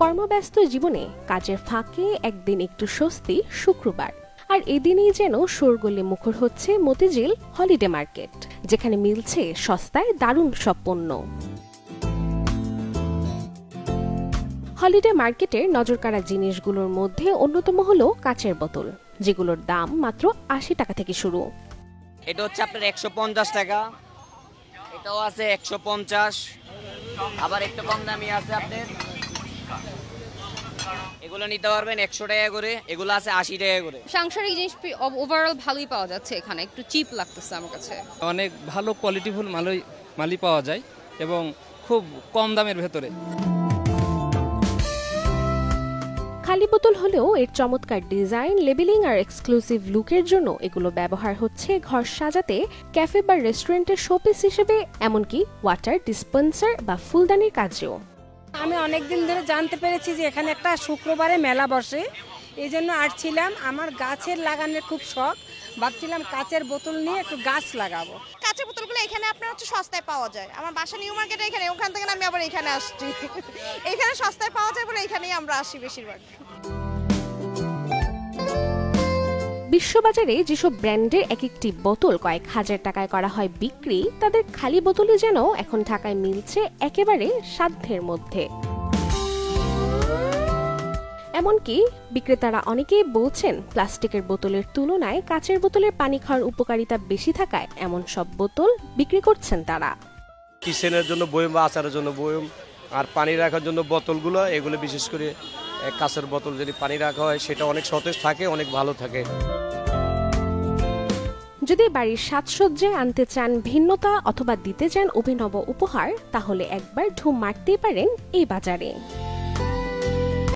কর্মব্যস্ত জীবনে কাজের ফাঁকে একদিন একটু স্বস্তি শুক্রবার, আর এদিনেই যেন শোরগোলে মুখর হচ্ছে মতিঝিল হলিডে মার্কেট, যেখানে মিলছে সস্তায় দারুণ সব পণ্য। হলিডে মার্কেটের নজরকাড়া জিনিসগুলোর মধ্যে অন্যতম হলো কাচের বোতল, যেগুলোর দাম মাত্র ৮০ টাকা থেকে শুরু। এটা হচ্ছে আপনার ১৫০ টাকা, এটাও আছে ১৫০, আবার একটু কম দামি আছে আপনার, এগুলো নিতে পারবেন ১০০ টাকা করে, এগুলো আছে ৮০ টাকা করে। সাংসারিক জিনিস ওভারঅল ভালোই পাওয়া যাচ্ছে এখানে, একটু চিপ লাগতেছে আমার কাছে। অনেক ভালো কোয়ালিটিফুল মালই পাওয়া যায় এবং খুব কম দামের ভেতরে। খালি বোতল হলেও এর চমৎকার ডিজাইন, লেবেলিং আর এক্সক্লুসিভ লুকের জন্য এগুলো ব্যবহার হচ্ছে ঘর সাজাতে, ক্যাফে বা রেস্টুরেন্টের শোপিস হিসেবে, এমনকি ওয়াটার ডিসপেন্সার বা ফুলদানির কাজেও। আমি অনেকদিন ধরে জানতে পেরেছি যে এখানে একটা শুক্রবারে মেলা বসে, এই জন্য আসছিলাম। আমার গাছের লাগানোর খুব শখ, ভাবছিলাম কাচের বোতল নিয়ে একটু গাছ লাগাবো। কাচের বোতলগুলো এখানে আপনার হচ্ছে সস্তায় পাওয়া যায়। আমার বাসা নিউ মার্কেটে এখানে, ওখান থেকে আমি আবার এখানে আসছি। এখানে সস্তায় পাওয়া যায় বলে এখানেই আমরা আসি বেশিরভাগ। বিশ্ববাজারে যেসব ব্র্যান্ডের এক একটি বোতল কয়েক হাজার টাকায় করা হয় বিক্রি, তাদের খালি বোতলই যেন এখন ঢাকায় মিলছে একেবারে সাধ্যের মধ্যে। এমনকি বিক্রেতারা অনেকেই বলছেন, প্লাস্টিকের বোতলের তুলনায় কাচের বোতলের পানি খাওয়ার উপকারিতা বেশি থাকায় এমন সব বোতল বিক্রি করছেন তারা। কিচেনের জন্য বয়ম বা আচারের জন্য বয়ম, আর পানি রাখার জন্য বোতলগুলো, এগুলো বিশেষ করে কাচের বোতল যদি পানি রাখা হয় সেটা অনেক সতেজ থাকে, অনেক ভালো থাকে। যদি বাড়ির সাজসজ্জায় আনতে চান ভিন্নতা অথবা দিতে চান অভিনব উপহার, তাহলে একবার ঢুঁ মারতেই পারেন এই বাজারে।